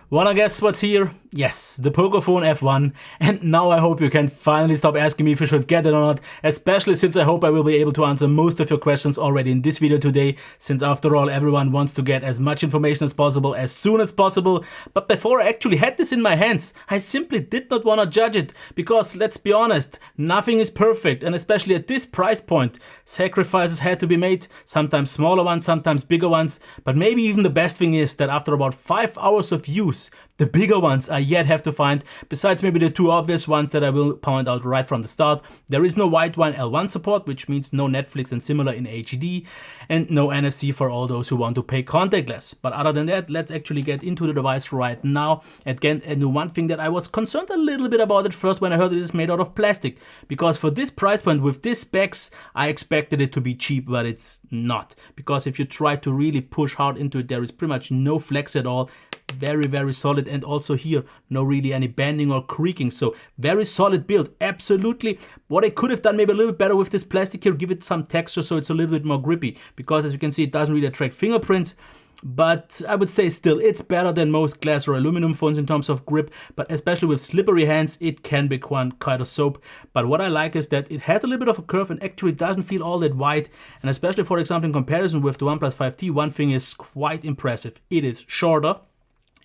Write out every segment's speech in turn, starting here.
Wanna guess what's here? Yes, the Pocophone F1, and now I hope you can finally stop asking me if you should get it or not, especially since I hope I will be able to answer most of your questions already in this video today, since after all everyone wants to get as much information as possible as soon as possible. But before I actually had this in my hands, I simply did not want to judge it, because let's be honest, nothing is perfect, and especially at this price point, sacrifices had to be made, sometimes smaller ones, sometimes bigger ones, but maybe even the best thing is that after about 5 hours of use, the bigger ones I yet have to find, besides maybe the two obvious ones that I will point out right from the start. There is no white wine L1 support, which means no Netflix and similar in HD, and no NFC for all those who want to pay contactless. But other than that, let's actually get into the device right now. Again, and the one thing that I was concerned a little bit about at first when I heard it is made out of plastic, because for this price point with this specs, I expected it to be cheap, but it's not. Because if you try to really push hard into it, there is pretty much no flex at all. Very solid, and also here no really any bending or creaking, so very solid build. Absolutely what I could have done maybe a little bit better with this plastic here, give it some texture so it's a little bit more grippy, because as you can see it doesn't really attract fingerprints. But I would say still it's better than most glass or aluminum phones in terms of grip, but especially with slippery hands it can be kind of soap. But what I like is that it has a little bit of a curve and actually doesn't feel all that wide, and especially for example in comparison with the OnePlus 5T, one thing is quite impressive: it is shorter.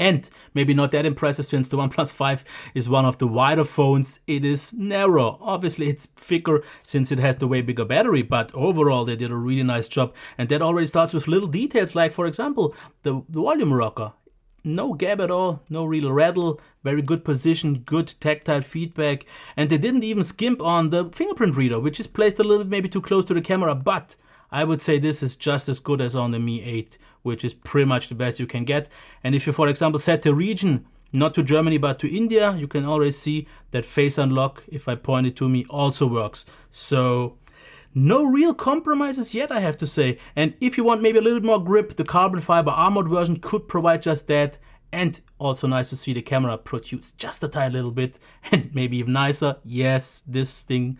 And maybe not that impressive since the OnePlus 5 is one of the wider phones, it is narrow. Obviously it's thicker since it has the way bigger battery, but overall they did a really nice job. And that already starts with little details like, for example, the volume rocker. No gap at all, no real rattle, very good position, good tactile feedback. And they didn't even skimp on the fingerprint reader, which is placed a little bit maybe too close to the camera, but I would say this is just as good as on the Mi 8, which is pretty much the best you can get. And if you, for example, set the region not to Germany but to India, you can already see that Face Unlock, if I point it to me, also works. So no real compromises yet, I have to say. And if you want maybe a little bit more grip, the carbon fiber armored version could provide just that. And also nice to see the camera protrudes just a tiny little bit, and maybe even nicer, yes, this thing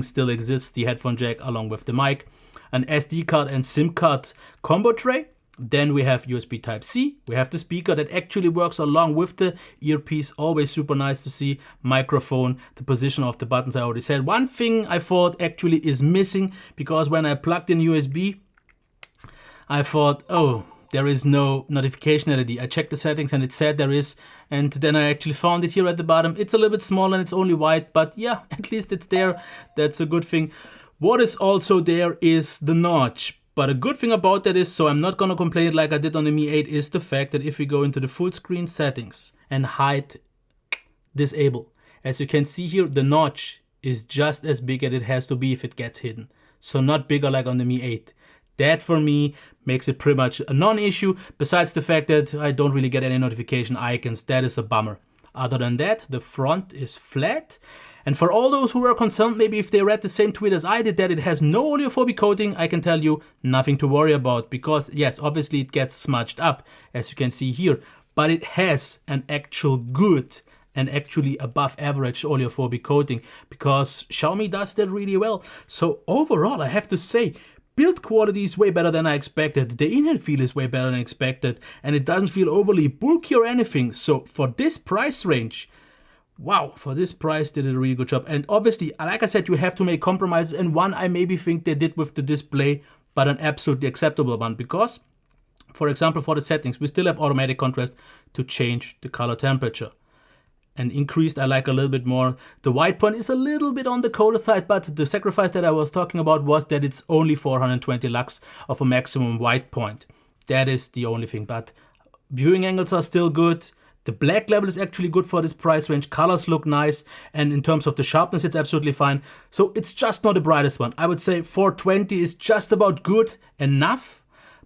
still exists, the headphone jack along with the mic, an SD card and SIM card combo tray. Then we have USB Type-C, we have the speaker that actually works along with the earpiece, always super nice to see, microphone, the position of the buttons I already said. One thing I thought actually is missing, because when I plugged in USB, I thought, oh, there is no notification LED. I checked the settings and it said there is, and then I actually found it here at the bottom. It's a little bit small and it's only white, but yeah, at least it's there. That's a good thing. What is also there is the notch. But a good thing about that is, so I'm not gonna complain like I did on the Mi 8, is the fact that if we go into the full screen settings and hide disable, as you can see here, the notch is just as big as it has to be if it gets hidden. So not bigger like on the Mi 8. That for me makes it pretty much a non-issue, besides the fact that I don't really get any notification icons. That is a bummer. Other than that, the front is flat. And for all those who were concerned, maybe if they read the same tweet as I did, that it has no oleophobic coating, I can tell you nothing to worry about, because yes, obviously it gets smudged up, as you can see here, but it has an actual good and actually above average oleophobic coating, because Xiaomi does that really well. So overall, I have to say, build quality is way better than I expected, the in-hand feel is way better than expected, and it doesn't feel overly bulky or anything. So for this price range, wow, for this price they did a really good job. And obviously, like I said, you have to make compromises, and one I maybe think they did with the display, but an absolutely acceptable one, because, for example, for the settings, we still have automatic contrast to change the color temperature. And increased I like a little bit more. The white point is a little bit on the colder side, but the sacrifice that I was talking about was that it's only 420 lux of a maximum white point. That is the only thing, but viewing angles are still good. The black level is actually good for this price range. Colors look nice, and in terms of the sharpness, it's absolutely fine. So it's just not the brightest one. I would say 420 is just about good enough,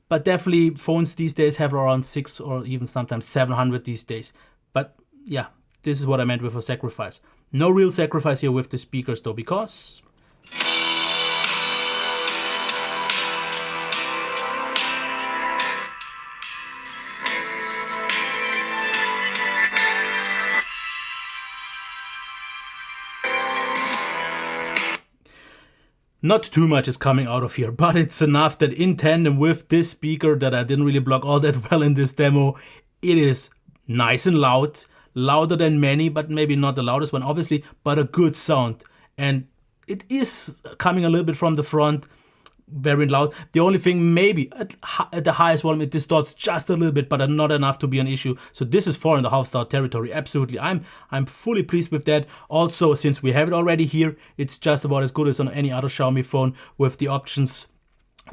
but definitely phones these days have around 6 or even sometimes 700 these days. But yeah, this is what I meant with a sacrifice. No real sacrifice here with the speakers though, because not too much is coming out of here, but it's enough that in tandem with this speaker that I didn't really block all that well in this demo, it is Nice and loud, louder than many, but maybe not the loudest one, obviously, but a good sound. And it is coming a little bit from the front, very loud. The only thing, maybe at the highest volume, it distorts just a little bit, but not enough to be an issue. So this is 4.5 star territory. Absolutely, I'm fully pleased with that. Also, since we have it already here, it's just about as good as on any other Xiaomi phone with the options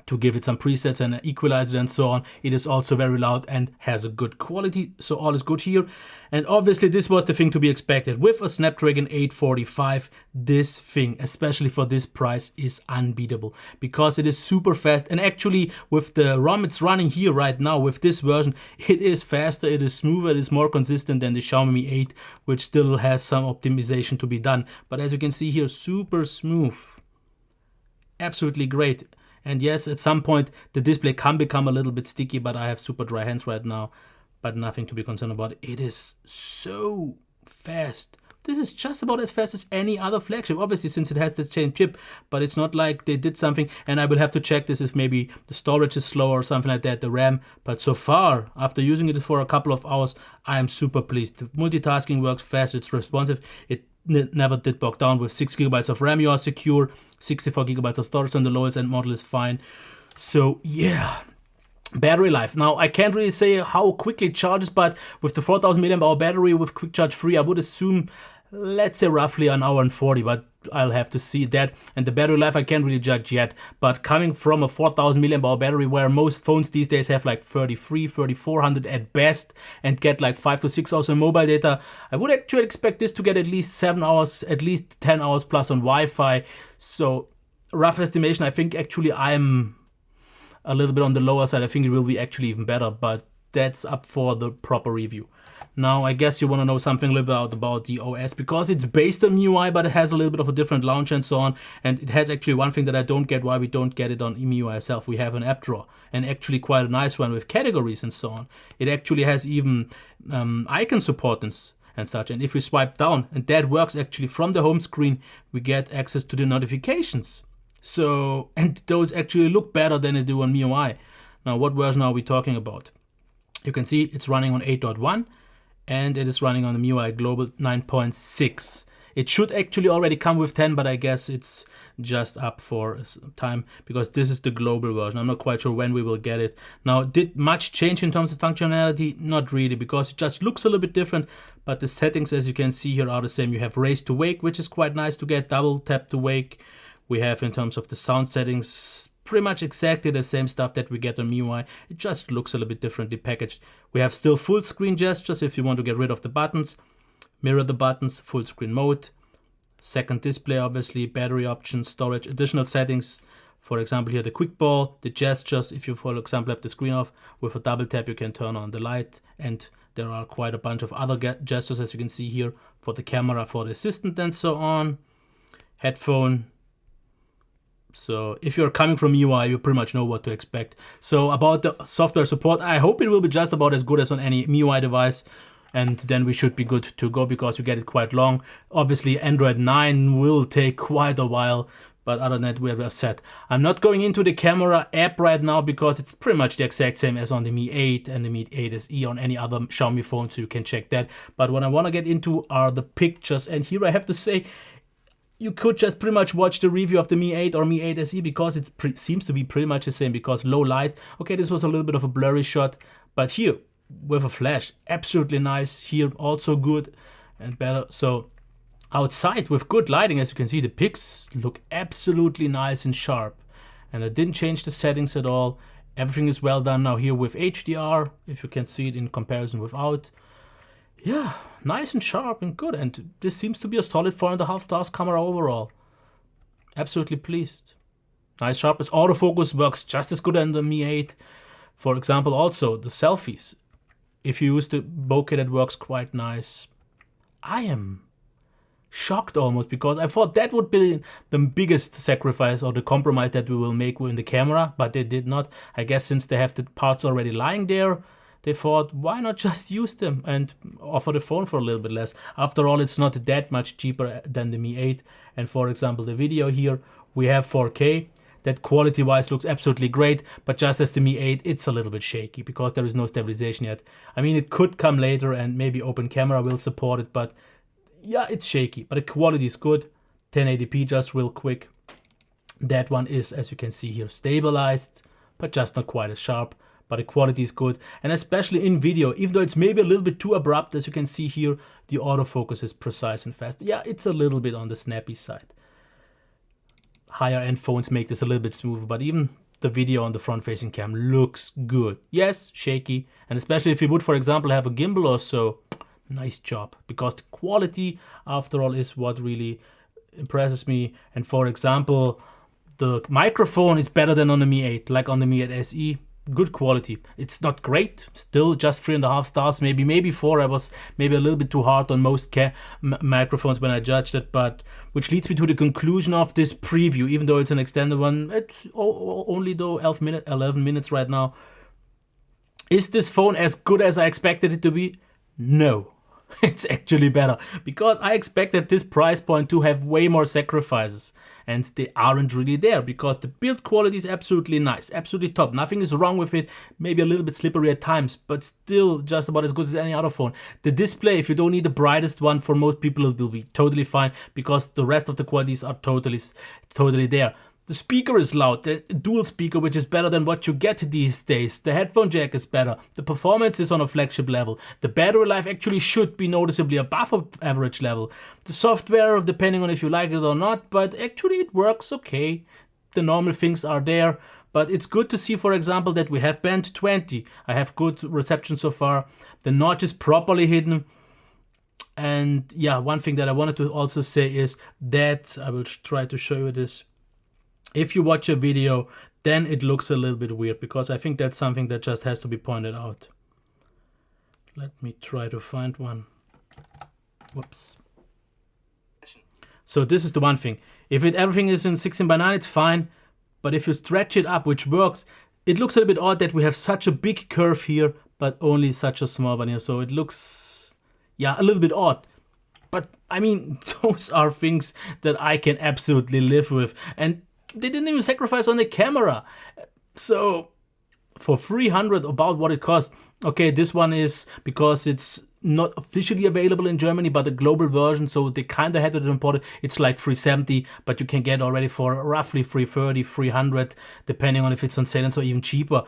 to give it some presets and equalizer and so on. It is also very loud and has a good quality, so all is good here. And obviously this was the thing to be expected. With a Snapdragon 845, this thing, especially for this price, is unbeatable because it is super fast. And actually with the ROM it's running here right now, with this version, it is faster, it is smoother, it is more consistent than the Xiaomi Mi 8, which still has some optimization to be done. But as you can see here, super smooth, absolutely great. And yes, at some point the display can become a little bit sticky, but I have super dry hands right now, but nothing to be concerned about. It is so fast. This is just about as fast as any other flagship, obviously since it has the same chip, but it's not like they did something, and I will have to check this if maybe the storage is slow or something like that, the RAM. But so far, after using it for a couple of hours, I am super pleased. The multitasking works fast, it's responsive, it never did bog down. With 6 GB of RAM you are secure, 64 GB of storage on the lowest end model is fine. So yeah, battery life. Now I can't really say how quickly it charges, but with the 4000 mAh battery with quick charge 3, I would assume, let's say roughly an hour and 40, but I'll have to see that. And the battery life I can't really judge yet, but coming from a 4000 mAh battery where most phones these days have like 3400 at best and get like 5 to 6 hours of mobile data, I would actually expect this to get at least 7 hours, at least 10 hours plus on Wi-Fi. So rough estimation, I think actually I'm a little bit on the lower side. I think it will be actually even better, but that's up for the proper review. Now, I guess you want to know something a little bit about the OS, because it's based on MIUI, but it has a little bit of a different launcher and so on. And it has actually one thing that I don't get, why we don't get it on MIUI itself. We have an app drawer, and actually quite a nice one with categories and so on. It actually has even icon support and such. And if we swipe down, and that works actually from the home screen, we get access to the notifications. So, and those actually look better than they do on MIUI. Now, what version are we talking about? You can see it's running on 8.1. and it is running on the MIUI Global 9.6. It should actually already come with 10, but I guess it's just up for time because this is the global version. I'm not quite sure when we will get it. Now, did much change in terms of functionality? Not really, because it just looks a little bit different, but the settings, as you can see here, are the same. You have raise to wake, which is quite nice to get, double tap to wake. We have, in terms of the sound settings, pretty much exactly the same stuff that we get on MIUI. It just looks a little bit differently packaged. We have still full screen gestures if you want to get rid of the buttons, mirror the buttons, full screen mode, second display obviously, battery options, storage, additional settings. For example here the quick ball, the gestures. If you for example have the screen off, with a double tap you can turn on the light, and there are quite a bunch of other gestures as you can see here for the camera, for the assistant and so on. Headphone. So if you're coming from MIUI, you pretty much know what to expect. So about the software support, I hope it will be just about as good as on any MIUI device, and then we should be good to go because you get it quite long. Obviously Android 9 will take quite a while, but other than that we are set. I'm not going into the camera app right now because it's pretty much the exact same as on the Mi 8 and the Mi 8 SE on any other Xiaomi phone, so you can check that. But what I want to get into are the pictures, and here I have to say, you could just pretty much watch the review of the Mi 8 or Mi 8 SE because it seems to be pretty much the same, because low light. Okay, this was a little bit of a blurry shot, but here with a flash, absolutely nice. Here also good and better. So outside with good lighting, as you can see, the pics look absolutely nice and sharp. And I didn't change the settings at all. Everything is well done now here with HDR, if you can see it in comparison without. Yeah, nice and sharp and good, and this seems to be a solid 4.5 stars camera overall. Absolutely pleased. Nice sharpness. Autofocus works just as good on the Mi 8. For example, also the selfies. If you use the bokeh, that works quite nice. I am shocked almost, because I thought that would be the biggest sacrifice or the compromise that we will make in the camera, but they did not. I guess since they have the parts already lying there, they thought, why not just use them and offer the phone for a little bit less? After all, it's not that much cheaper than the Mi 8. And for example, the video here, we have 4K. that quality-wise looks absolutely great, but just as the Mi 8, it's a little bit shaky because there is no stabilization yet. I mean, it could come later and maybe open camera will support it, but yeah, it's shaky. But the quality is good. 1080p just real quick. That one is, as you can see here, stabilized, but just not quite as sharp. But the quality is good, and especially in video, even though it's maybe a little bit too abrupt, as you can see here, the autofocus is precise and fast. Yeah, it's a little bit on the snappy side. Higher end phones make this a little bit smoother, but even the video on the front facing cam looks good. Yes, shaky, and especially if you would, for example, have a gimbal or so, nice job, because the quality, after all, is what really impresses me. And for example, the microphone is better than on the Mi 8, like on the Mi 8 SE. Good quality. It's not great, still just 3.5 stars, maybe 4. I was maybe a little bit too hard on most microphones when I judged it, but which leads me to the conclusion of this preview. Even though it's an extended one, it's only though 11 minutes right now. Is this phone as good as I expected it to be? No. It's actually better, because I expected this price point to have way more sacrifices, and they aren't really there, because the build quality is absolutely nice, absolutely top. Nothing is wrong with it, maybe a little bit slippery at times, but still just about as good as any other phone. The display, if you don't need the brightest one, for most people it will be totally fine, because the rest of the qualities are totally there. The speaker is loud, the dual speaker, which is better than what you get these days. The headphone jack is better. The performance is on a flagship level. The battery life actually should be noticeably above average level. The software, depending on if you like it or not, but actually it works okay. The normal things are there, but it's good to see, for example, that we have band 20. I have good reception so far. The notch is properly hidden. And yeah, one thing that I wanted to also say is that, I will try to show you this. If you watch a video, then it looks a little bit weird, because I think that's something that just has to be pointed out. Let me try to find one. Whoops. So this is the one thing. If everything is in 16:9, it's fine. But if you stretch it up, which works, it looks a little bit odd that we have such a big curve here, but only such a small one here. So it looks, yeah, a little bit odd. But I mean, those are things that I can absolutely live with. And they didn't even sacrifice on the camera. So for 300, about what it costs. Okay, this one is because it's not officially available in Germany, but a global version, so they kind of had it imported. It's like 370, but you can get already for roughly 330, 300, depending on if it's on sale, and so even cheaper.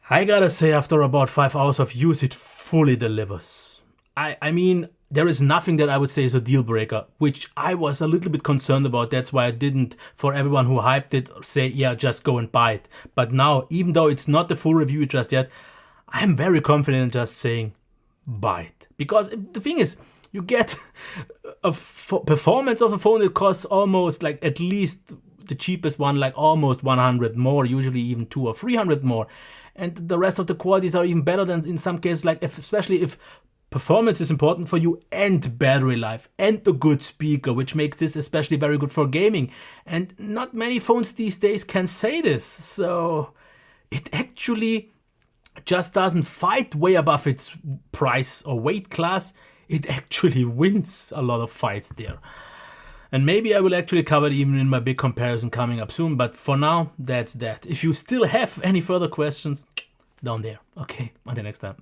I gotta say, after about 5 hours of use, it fully delivers. I mean, there is nothing that I would say is a deal breaker, which I was a little bit concerned about. That's why I didn't, for everyone who hyped it, say, yeah, just go and buy it. But now, even though it's not the full review just yet, I'm very confident in just saying, buy it. Because the thing is, you get a performance of a phone that costs almost, like, at least the cheapest one, like almost 100 more, usually even 200 or 300 more. And the rest of the qualities are even better than in some cases, like especially if performance is important for you, and battery life, and the good speaker, which makes this especially very good for gaming. And not many phones these days can say this. So it actually just doesn't fight way above its price or weight class. It actually wins a lot of fights there. And maybe I will actually cover it even in my big comparison coming up soon. But for now, that's that. If you still have any further questions, down there. Okay, until next time.